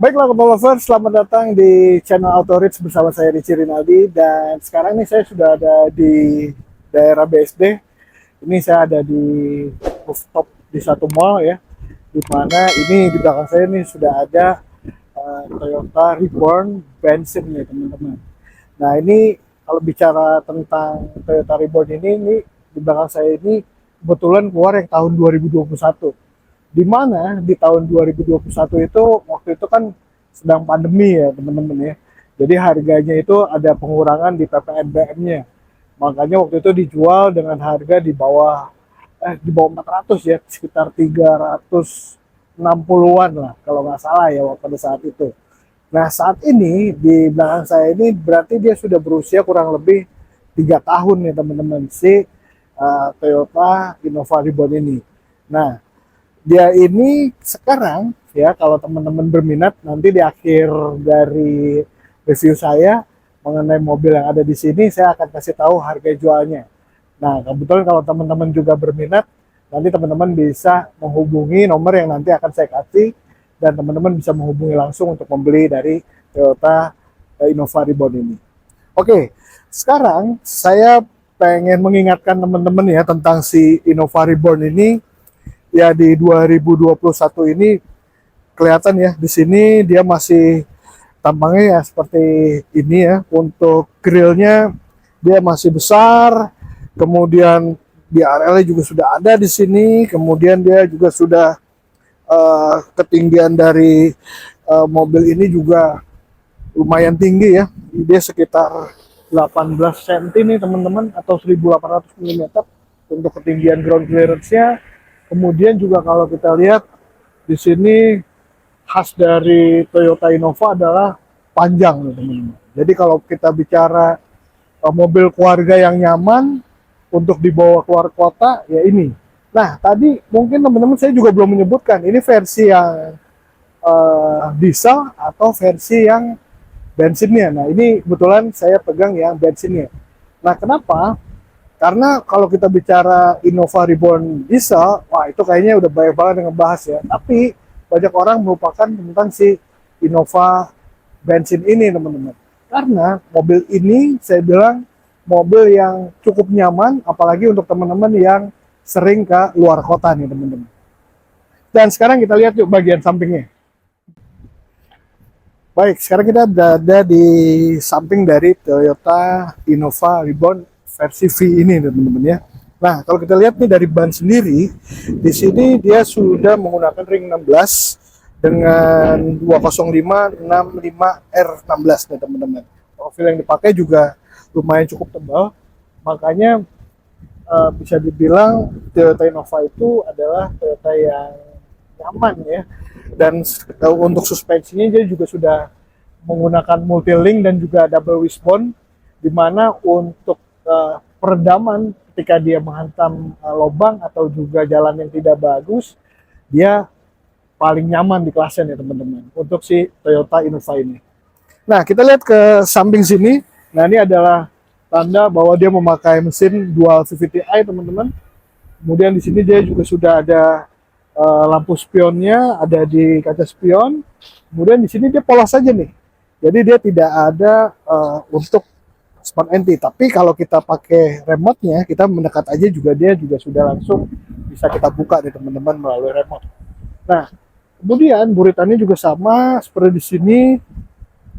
Baiklah, Auto Lovers, selamat datang di channel Auto Rich bersama saya Ricci Rinaldi. Dan sekarang nih saya sudah ada di daerah BSD. Ini saya ada di rooftop di satu mall ya, di mana ini di belakang saya nih sudah ada Toyota Reborn bensin nih teman-teman. Nah ini kalau bicara tentang Toyota Reborn ini di belakang saya ini kebetulan keluar yang tahun 2021. Di mana di tahun 2021 itu waktu itu kan sedang pandemi ya teman-teman ya. Jadi harganya itu ada pengurangan di PPNBM-nya. Makanya waktu itu dijual dengan harga di bawah 400 ya, sekitar 360-an lah kalau nggak salah ya pada saat itu. Nah saat ini di belakang saya ini berarti dia sudah berusia kurang lebih 3 tahun nih teman-teman si Toyota Innova Reborn ini. Nah dia ini sekarang ya kalau teman-teman berminat nanti di akhir dari review saya mengenai mobil yang ada di sini saya akan kasih tahu harga jualnya. Nah kebetulan kalau teman-teman juga berminat nanti teman-teman bisa menghubungi nomor yang nanti akan saya kasih dan teman-teman bisa menghubungi langsung untuk membeli dari Toyota Innova Reborn ini. Oke, sekarang saya pengen mengingatkan teman-teman ya tentang si Innova Reborn ini. Ya di 2021 ini kelihatan ya di sini dia masih tampangnya ya seperti ini ya. Untuk grillnya dia masih besar, kemudian di RL juga sudah ada di sini, kemudian dia juga sudah ketinggian dari mobil ini juga lumayan tinggi ya. Dia sekitar 18 cm nih teman-teman atau 1800 mm untuk ketinggian ground clearance-nya. Kemudian juga kalau kita lihat di sini khas dari Toyota Innova adalah panjang, teman-teman. Jadi kalau kita bicara mobil keluarga yang nyaman untuk dibawa keluar kota, ya ini. Nah, tadi mungkin teman-teman saya juga belum menyebutkan ini versi yang diesel atau versi yang bensinnya. Nah, ini kebetulan saya pegang yang bensinnya. Nah, kenapa? Karena kalau kita bicara Innova Reborn diesel, wah itu kayaknya udah banyak banget yang ngebahas ya. Tapi banyak orang melupakan tentang si Innova bensin ini teman-teman. Karena mobil ini saya bilang mobil yang cukup nyaman, apalagi untuk teman-teman yang sering ke luar kota nih teman-teman. Dan sekarang kita lihat yuk bagian sampingnya. Baik, sekarang kita berada di samping dari Toyota Innova Reborn versi V ini teman-teman ya. Nah, kalau kita lihat nih dari ban sendiri, di sini dia sudah menggunakan ring 16 dengan 20565R16 nih teman-teman. Profil yang dipakai juga lumayan cukup tebal, makanya bisa dibilang Toyota Innova itu adalah Toyota yang nyaman ya. Dan untuk suspensinya dia juga sudah menggunakan multi-link dan juga double wishbone, di mana untuk peredaman ketika dia menghantam lubang atau juga jalan yang tidak bagus, dia paling nyaman di kelasnya nih teman-teman untuk si Toyota Innova ini. Nah kita lihat ke samping sini, nah ini adalah tanda bahwa dia memakai mesin dual VVT-i teman-teman. Kemudian di sini dia juga sudah ada lampu spionnya, ada di kaca spion. Kemudian di sini dia polos saja nih, jadi dia tidak ada untuk smart entry. Tapi kalau kita pakai remote-nya, kita mendekat aja juga dia juga sudah langsung bisa kita buka nih teman-teman melalui remote. Nah, kemudian buritannya juga sama seperti di sini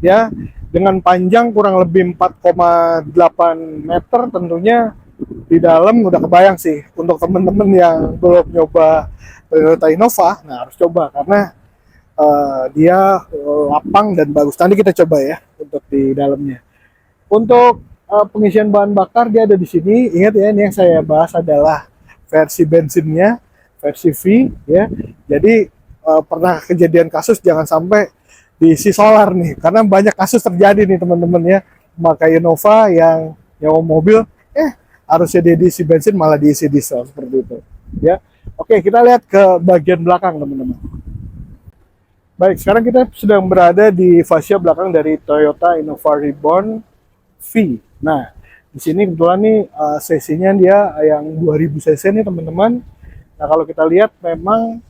ya, dengan panjang kurang lebih 4,8 meter. Tentunya di dalam udah kebayang sih untuk teman-teman yang belum nyoba Toyota Innova, nah harus coba karena dia lapang dan bagus. Nanti kita coba ya untuk di dalamnya. Untuk pengisian bahan bakar dia ada di sini. Ingat ya, ini yang saya bahas adalah versi bensinnya, versi V ya. Jadi pernah kejadian kasus jangan sampai diisi solar nih, karena banyak kasus terjadi nih teman-teman ya. Memakai Innova yang nyawa mobil, harusnya dia diisi bensin malah diisi diesel seperti itu ya. Oke, kita lihat ke bagian belakang teman-teman. Baik, sekarang kita sedang berada di fascia belakang dari Toyota Innova Reborn V. Nah, di sini kebetulan nih cc-nya dia yang 2000 cc nih teman-teman. Nah, kalau kita lihat memang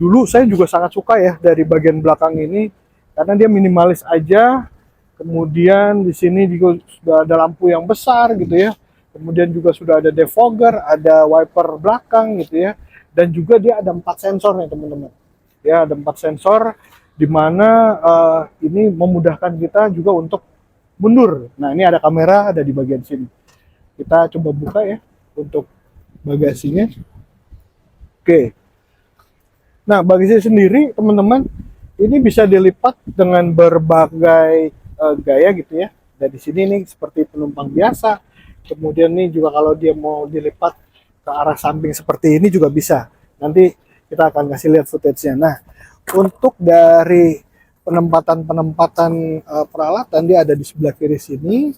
dulu saya juga sangat suka ya dari bagian belakang ini karena dia minimalis aja. Kemudian di sini juga sudah ada lampu yang besar gitu ya. Kemudian juga sudah ada defogger, ada wiper belakang gitu ya. Dan juga dia ada 4 sensor nih teman-teman. Ya, ada 4 sensor di mana ini memudahkan kita juga untuk mundur. Nah, ini ada kamera ada di bagian sini. Kita coba buka ya untuk bagasinya. Oke. Nah, bagasi sendiri teman-teman ini bisa dilipat dengan berbagai gaya gitu ya. Dari sini nih seperti penumpang biasa. Kemudian nih juga kalau dia mau dilipat ke arah samping seperti ini juga bisa. Nanti kita akan kasih lihat footage-nya. Nah, untuk dari penempatan peralatan dia ada di sebelah kiri sini.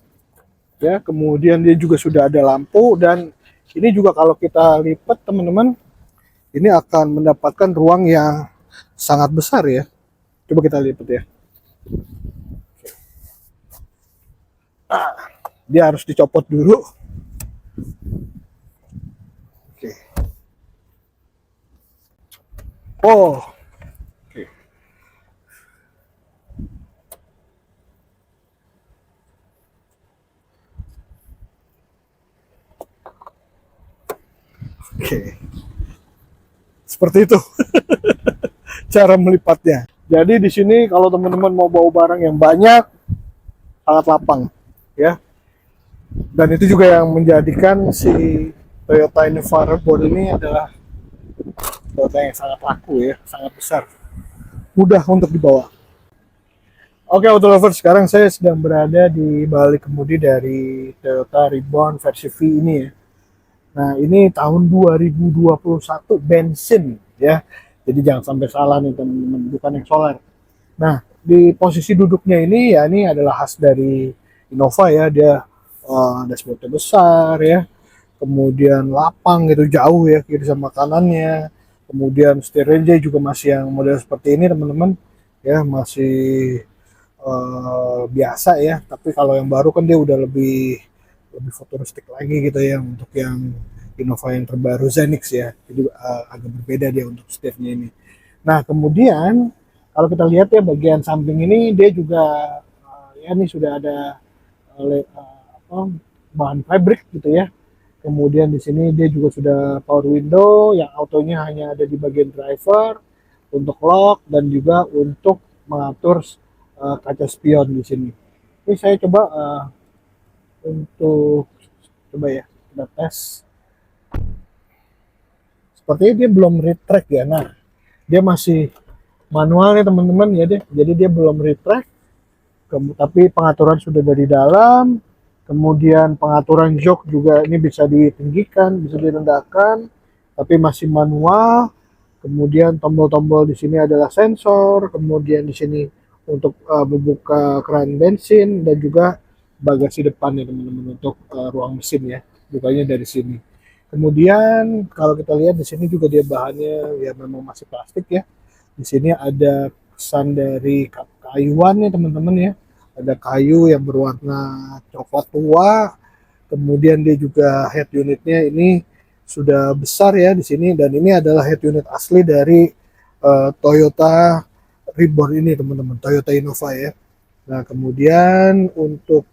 Ya, kemudian dia juga sudah ada lampu dan ini juga kalau kita lipat teman-teman ini akan mendapatkan ruang yang sangat besar ya. Coba kita lipat ya. Dia harus dicopot dulu. Oke. Oh. Oke. Oke. Seperti itu. Cara melipatnya. Jadi di sini kalau teman-teman mau bawa barang yang banyak sangat lapang ya. Dan itu juga yang menjadikan si Toyota Innova Reborn ini adalah Toyota yang sangat laku ya, sangat besar, mudah untuk dibawa. Oke, auto lovers, sekarang saya sedang berada di balik kemudi dari Toyota Reborn versi V ini ya. Nah, ini tahun 2021 bensin ya. Jadi jangan sampai salah nih teman-teman, bukan yang solar. Nah, di posisi duduknya ini ya ini adalah khas dari Innova ya, dia dashboardnya besar ya, kemudian lapang gitu jauh ya kiri sama kanannya, kemudian steering juga masih yang model seperti ini teman-teman ya, masih biasa ya, tapi kalau yang baru kan dia udah lebih futuristik lagi gitu ya untuk yang Innova yang terbaru Zenix ya, jadi agak berbeda dia untuk stepnya ini. Nah kemudian kalau kita lihat ya bagian samping ini dia juga ya ini sudah ada bahan fabric gitu ya. Kemudian di sini dia juga sudah power window yang autonya hanya ada di bagian driver untuk lock dan juga untuk mengatur kaca spion di sini. Ini saya coba untuk coba ya kita tes. Sepertinya dia belum retract ya. Nah, dia masih manual ya teman-teman ya deh. Jadi dia belum retract. Tapi pengaturan sudah dari dalam. Kemudian pengaturan jok juga ini bisa ditinggikan, bisa direndahkan, tapi masih manual. Kemudian tombol-tombol di sini adalah sensor. Kemudian di sini untuk membuka keran bensin dan juga bagasi depan ya teman-teman untuk ruang mesin ya. Bukanya dari sini. Kemudian kalau kita lihat di sini juga dia bahannya ya memang masih plastik ya. Di sini ada pesan dari kayuan ya teman-teman ya. Ada kayu yang berwarna coklat tua. Kemudian dia juga head unitnya ini sudah besar ya di sini, dan ini adalah head unit asli dari Toyota Reborn ini teman-teman, Toyota Innova ya. Nah kemudian untuk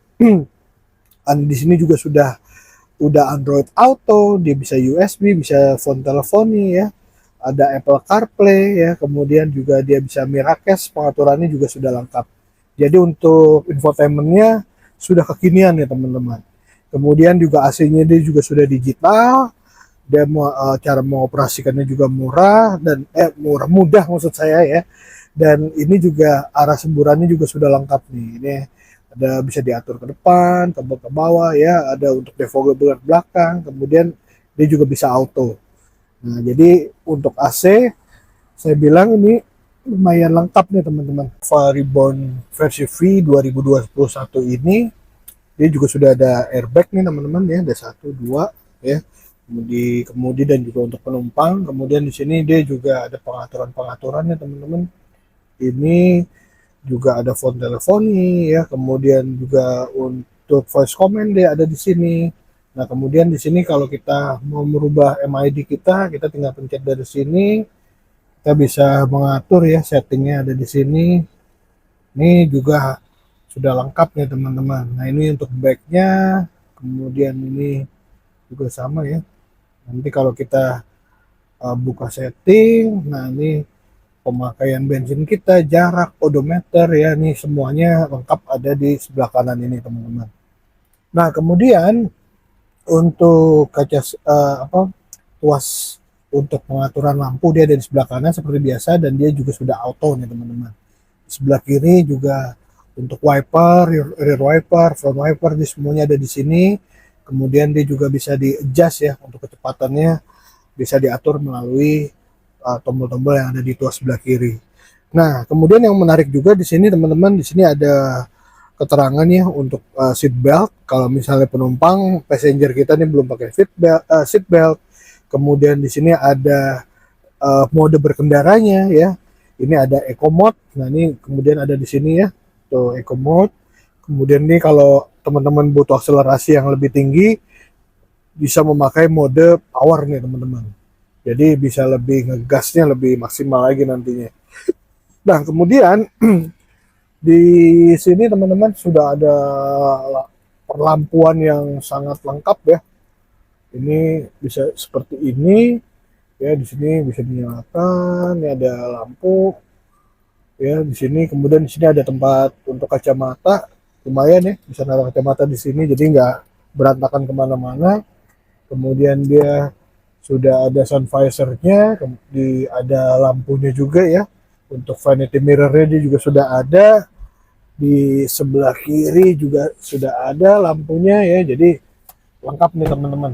di sini juga udah Android Auto, dia bisa USB, bisa phone teleponi ya. Ada Apple CarPlay ya, kemudian juga dia bisa Miracast, pengaturannya juga sudah lengkap. Jadi untuk infotainmentnya sudah kekinian ya teman-teman. Kemudian juga AC-nya dia juga sudah digital. Dia cara mengoperasikannya juga murah dan mudah maksud saya ya. Dan ini juga arah semburannya juga sudah lengkap nih. Ini ada bisa diatur ke depan, ke bawah ya. Ada untuk defogger belakang. Kemudian dia juga bisa auto. Nah jadi untuk AC saya bilang ini lumayan lengkap nih teman-teman. Reborn versi V 2021 ini dia juga sudah ada airbag nih teman-teman ya, ada 1, 2 ya. Kemudi dan juga untuk penumpang. Kemudian di sini dia juga ada pengaturannya teman-teman. Ini juga ada phone teleponi ya, kemudian juga untuk voice command dia ada di sini. Nah, kemudian di sini kalau kita mau merubah MID kita tinggal pencet dari sini. Kita bisa mengatur ya, settingnya ada di sini. Ini juga sudah lengkap nih teman-teman. Nah ini untuk backnya, kemudian ini juga sama ya. Nanti kalau kita buka setting, nah ini pemakaian bensin kita, jarak, odometer ya, ini semuanya lengkap ada di sebelah kanan ini teman-teman. Nah kemudian untuk kaca tuas untuk pengaturan lampu dia ada di sebelah kanan seperti biasa dan dia juga sudah auto nih teman-teman. Sebelah kiri juga untuk wiper, rear wiper, front wiper, di semuanya ada di sini. Kemudian dia juga bisa di adjust ya untuk kecepatannya, bisa diatur melalui tombol-tombol yang ada di tuas sebelah kiri. Nah, kemudian yang menarik juga di sini teman-teman, di sini ada keterangan ya untuk seat belt. Kalau misalnya penumpang passenger kita nih belum pakai seat belt. Kemudian di sini ada mode berkendaranya ya. Ini ada eco mode. Nah, ini kemudian ada di sini ya. Tuh eco mode. Kemudian nih kalau teman-teman butuh akselerasi yang lebih tinggi bisa memakai mode power nih teman-teman. Jadi bisa lebih ngegasnya lebih maksimal lagi nantinya. Nah, kemudian di sini teman-teman sudah ada perlampuan yang sangat lengkap ya. Ini bisa seperti ini ya, di sini bisa dinyalakan, ini ada lampu ya di sini. Kemudian di sini ada tempat untuk kacamata, lumayan ya, bisa naruh kacamata di sini jadi nggak berantakan kemana-mana. Kemudian dia sudah ada sun visornya, ada lampunya juga ya. Untuk vanity mirrornya dia juga sudah ada. Di sebelah kiri juga sudah ada lampunya ya. Jadi lengkap nih teman-teman.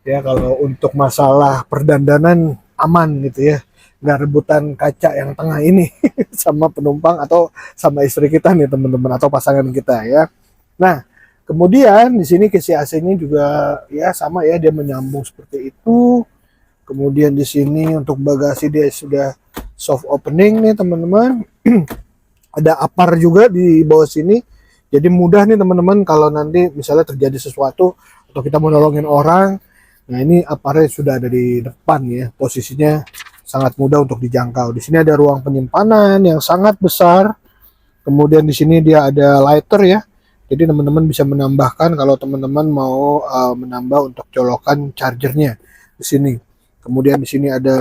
Ya kalau untuk masalah perdandanan aman gitu ya. Nggak rebutan kaca yang tengah ini sama penumpang atau sama istri kita nih teman-teman atau pasangan kita ya. Nah, kemudian di sini kisi AC-nya juga ya sama ya, dia menyambung seperti itu. Kemudian di sini untuk bagasi dia sudah soft opening nih teman-teman. Ada apar juga di bawah sini. Jadi mudah nih teman-teman kalau nanti misalnya terjadi sesuatu atau kita mau nolongin orang. Nah, ini aparnya sudah ada di depan ya. Posisinya sangat mudah untuk dijangkau. Di sini ada ruang penyimpanan yang sangat besar. Kemudian di sini dia ada lighter ya. Jadi teman-teman bisa menambahkan kalau teman-teman mau menambah untuk colokan chargernya di sini. Kemudian di sini ada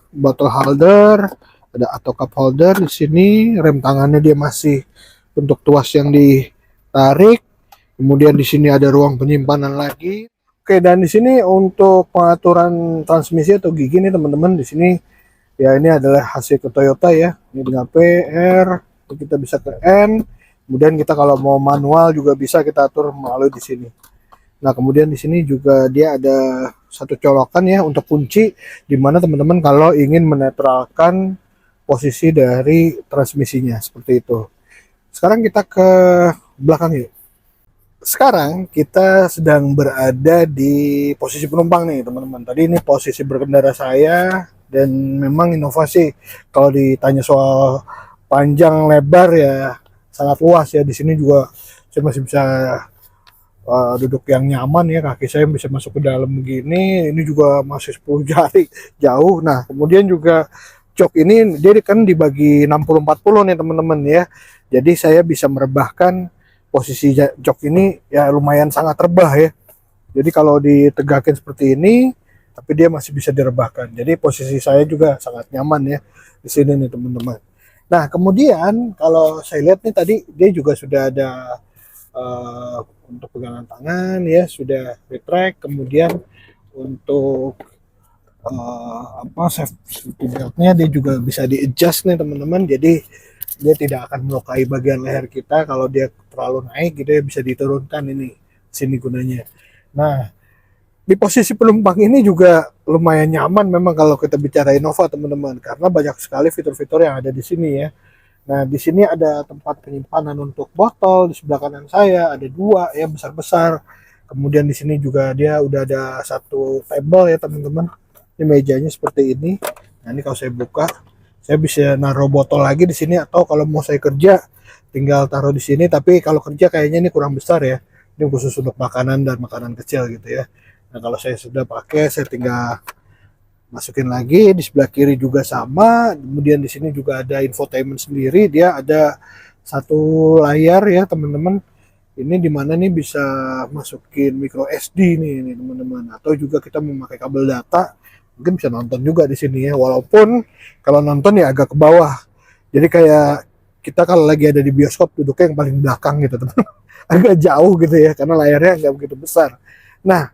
bottle holder, ada atau cup holder di sini. Rem tangannya dia masih untuk tuas yang ditarik. Kemudian di sini ada ruang penyimpanan lagi. Oke, dan di sini untuk pengaturan transmisi atau gigi nih teman-teman, di sini ya ini adalah hasil ke Toyota ya. Ini dengan P, R, kita bisa ke N. Kemudian kita kalau mau manual juga bisa kita atur melalui di sini. Nah, kemudian di sini juga dia ada satu colokan ya untuk kunci, di mana teman-teman kalau ingin menetralkan posisi dari transmisinya seperti itu. Sekarang kita ke belakang yuk. Sekarang kita sedang berada di posisi penumpang nih teman-teman. Tadi ini posisi berkendara saya dan memang inovasi kalau ditanya soal panjang lebar ya sangat luas ya. Di sini juga saya masih bisa duduk yang nyaman ya, kaki saya bisa masuk ke dalam begini. Ini juga masih 10 jari jauh. Nah, kemudian juga jok ini dia kan dibagi 60-40 nih teman-teman ya. Jadi saya bisa merebahkan posisi jok ini ya lumayan sangat rebah ya. Jadi kalau ditegakin seperti ini, tapi dia masih bisa direbahkan. Jadi posisi saya juga sangat nyaman ya di sini nih teman-teman. Nah, kemudian kalau saya lihat nih tadi dia juga sudah ada untuk pegangan tangan ya, sudah retract. Kemudian untuk safety beltnya dia juga bisa di adjust nih teman-teman. Jadi dia tidak akan melukai bagian leher kita kalau dia terlalu naik gitu ya, bisa diturunkan ini sini gunanya. Nah, di posisi penumpang ini juga lumayan nyaman memang kalau kita bicara Innova teman-teman, karena banyak sekali fitur-fitur yang ada di sini ya. Nah, di sini ada tempat penyimpanan untuk botol, di sebelah kanan saya ada dua ya besar-besar. Kemudian di sini juga dia udah ada satu table ya teman-teman. Ini mejanya seperti ini. Nah, ini kalau saya buka, saya bisa naruh botol lagi di sini, atau kalau mau saya kerja tinggal taruh di sini. Tapi kalau kerja kayaknya ini kurang besar ya. Ini khusus untuk makanan dan makanan kecil gitu ya. Nah, kalau saya sudah pakai, saya tinggal masukin lagi. Di sebelah kiri juga sama. Kemudian di sini juga ada infotainment sendiri. Dia ada satu layar ya teman-teman. Ini dimana nih bisa masukin micro SD nih teman-teman, atau juga kita memakai kabel data, mungkin bisa nonton juga di sini ya. Walaupun kalau nonton ya agak ke bawah, jadi kayak kita kalau lagi ada di bioskop duduknya yang paling belakang gitu teman-teman, agak jauh gitu ya karena layarnya nggak begitu besar. Nah,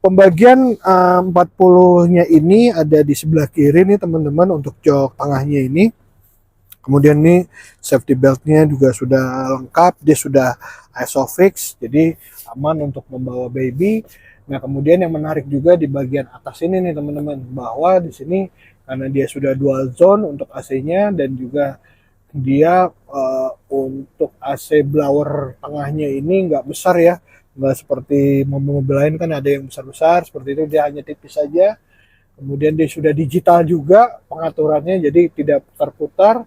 pembagian 40-nya ini ada di sebelah kiri nih teman-teman untuk jok tengahnya ini. Kemudian nih safety beltnya juga sudah lengkap, dia sudah ISOFIX, jadi aman untuk membawa baby. Nah kemudian yang menarik juga di bagian atas ini nih teman-teman, bahwa di sini karena dia sudah dual zone untuk AC-nya dan juga dia untuk AC blower tengahnya ini nggak besar ya, nggak seperti mobil-mobil lain kan ada yang besar-besar seperti itu, dia hanya tipis saja. Kemudian dia sudah digital juga pengaturannya, jadi tidak terputar.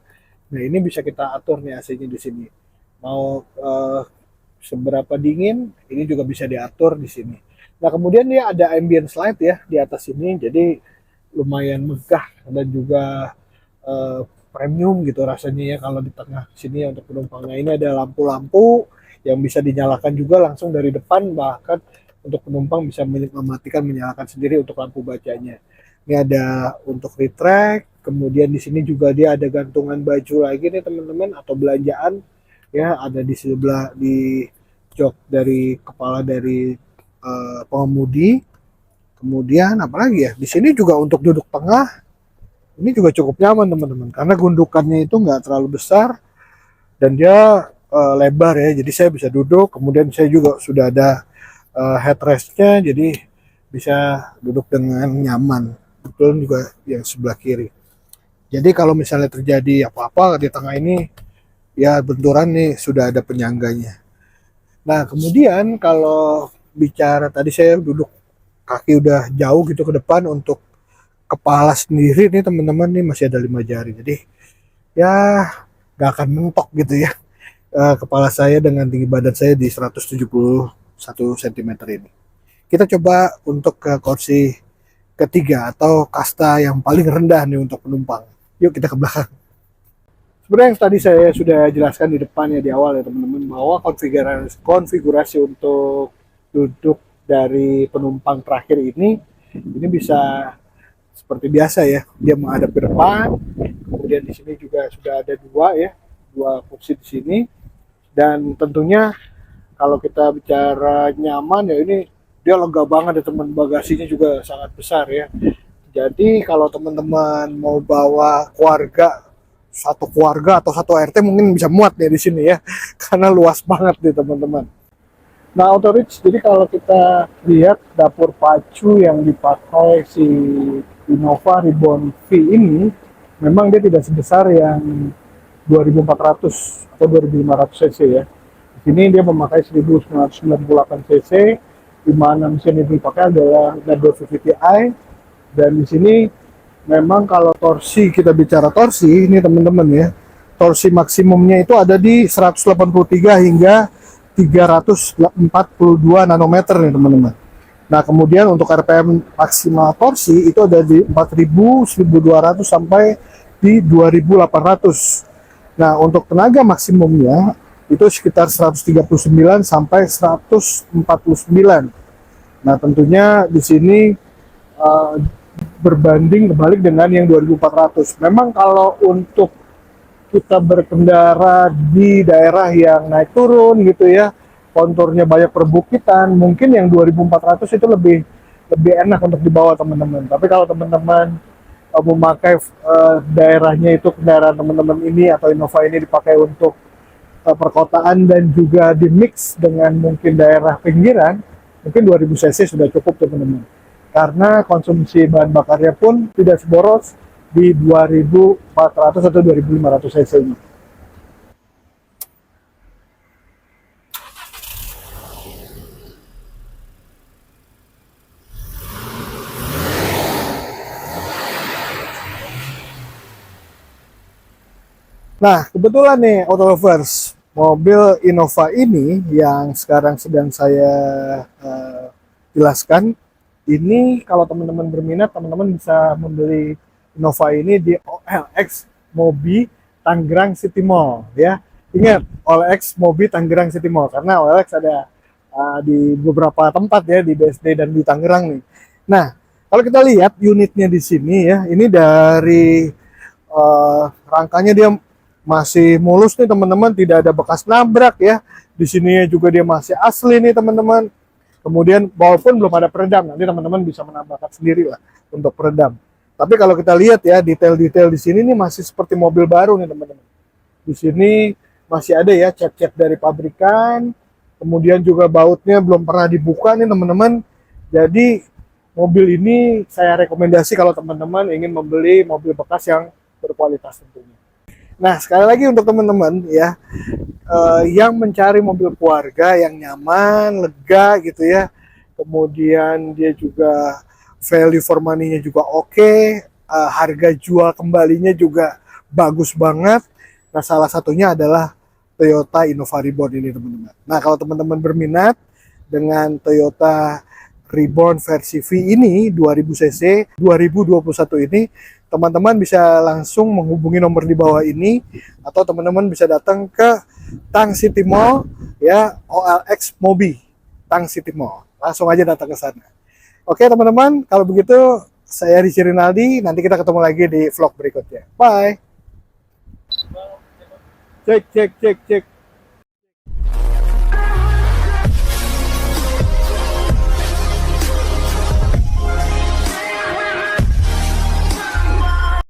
Nah, ini bisa kita atur nih AC-nya di sini. Mau seberapa dingin, ini juga bisa diatur di sini. Nah, kemudian dia ada ambient light ya di atas sini, jadi lumayan megah dan juga premium gitu rasanya ya kalau di tengah sini ya untuk penumpang. Nah, ini ada lampu-lampu yang bisa dinyalakan juga langsung dari depan, bahkan untuk penumpang bisa mematikan menyalakan sendiri untuk lampu bacanya. Ini ada untuk retract, kemudian di sini juga dia ada gantungan baju lagi nih teman-teman atau belanjaan ya, ada di sebelah di jok dari kepala dari pengemudi. Kemudian apalagi ya, di sini juga untuk duduk tengah ini juga cukup nyaman teman-teman karena gundukannya itu nggak terlalu besar dan dia lebar ya, jadi saya bisa duduk. Kemudian saya juga sudah ada headrestnya, jadi bisa duduk dengan nyaman. Betul juga yang sebelah kiri. Jadi kalau misalnya terjadi apa-apa di tengah ini, ya benturan nih sudah ada penyangganya. Nah kemudian kalau bicara tadi saya duduk kaki udah jauh gitu ke depan, untuk kepala sendiri nih teman-teman nih masih ada 5 jari. Jadi ya gak akan mentok gitu ya. Kepala saya dengan tinggi badan saya di 171 cm ini. Kita coba untuk ke kursi ketiga atau kasta yang paling rendah nih untuk penumpang. Yuk kita ke belakang. Sebenarnya yang tadi saya sudah jelaskan di depannya di awal ya teman-teman, bahwa konfigurasi untuk duduk dari penumpang terakhir ini bisa seperti biasa ya, dia menghadap ke depan. Kemudian di sini juga sudah ada dua kursi di sini, dan tentunya kalau kita bicara nyaman ya ini dia lega banget ya teman, bagasinya juga sangat besar ya. Jadi kalau teman-teman mau bawa satu keluarga atau satu RT mungkin bisa muat ya di sini ya, karena luas banget nih teman-teman. Nah, Auto Reach, jadi kalau kita lihat dapur pacu yang dipakai si Innova Reborn V ini, memang dia tidak sebesar yang 2400 atau 2500 cc ya. Di sini dia memakai 1998 cc, di mana mesin yang dipakai adalah Nado VVT-i, dan di sini memang kalau torsi, kita bicara torsi ini teman-teman ya, torsi maksimumnya itu ada di 183 hingga 342 nanometer nih teman-teman. Nah kemudian untuk RPM maksimal torsi itu ada di 4000, 1200 sampai di 2800. Nah untuk tenaga maksimumnya itu sekitar 139 sampai 149. Nah tentunya di sini berbanding kebalik dengan yang 2400. Memang kalau untuk kita berkendara di daerah yang naik turun gitu ya, konturnya banyak perbukitan, mungkin yang 2400 itu lebih enak untuk dibawa teman-teman. Tapi kalau teman-teman memakai daerahnya itu kendaraan teman-teman ini atau Innova ini dipakai untuk perkotaan dan juga di mix dengan mungkin daerah pinggiran, mungkin 2000 cc sudah cukup teman-teman. Karena konsumsi bahan bakarnya pun tidak seboros di 2400 atau 2500 cc ini. Nah, kebetulan nih Auto Lovers, mobil Innova ini yang sekarang sedang saya jelaskan, ini kalau teman-teman berminat, teman-teman bisa membeli Innova ini di OLX Mobi Tangerang City Mall ya. Ingat, OLX Mobi Tangerang City Mall, karena OLX ada di beberapa tempat ya, di BSD dan di Tangerang nih. Nah, kalau kita lihat unitnya di sini ya, ini dari rangkanya dia masih mulus nih teman-teman, tidak ada bekas nabrak ya. Di sini juga dia masih asli nih teman-teman. Kemudian walaupun belum ada peredam, nanti teman-teman bisa menambahkan sendiri lah untuk peredam. Tapi kalau kita lihat ya, detail-detail di sini nih masih seperti mobil baru nih teman-teman. Di sini masih ada ya cat-cat dari pabrikan. Kemudian juga bautnya belum pernah dibuka nih teman-teman. Jadi mobil ini saya rekomendasi kalau teman-teman ingin membeli mobil bekas yang berkualitas tentunya. Nah, sekali lagi untuk teman-teman ya, yang mencari mobil keluarga yang nyaman, lega gitu ya. Kemudian dia juga value for money-nya juga oke, harga jual kembalinya juga bagus banget. Nah, salah satunya adalah Toyota Innova Reborn ini teman-teman. Nah, kalau teman-teman berminat dengan Toyota Reborn versi V ini 2000 cc 2021 ini, teman-teman bisa langsung menghubungi nomor di bawah ini, atau teman-teman bisa datang ke Tang City Mall ya, OLX Mobi Tang City Mall. Langsung aja datang ke sana. Oke teman-teman, kalau begitu saya Rizky Rinaldi, nanti kita ketemu lagi di vlog berikutnya. Bye. Cek.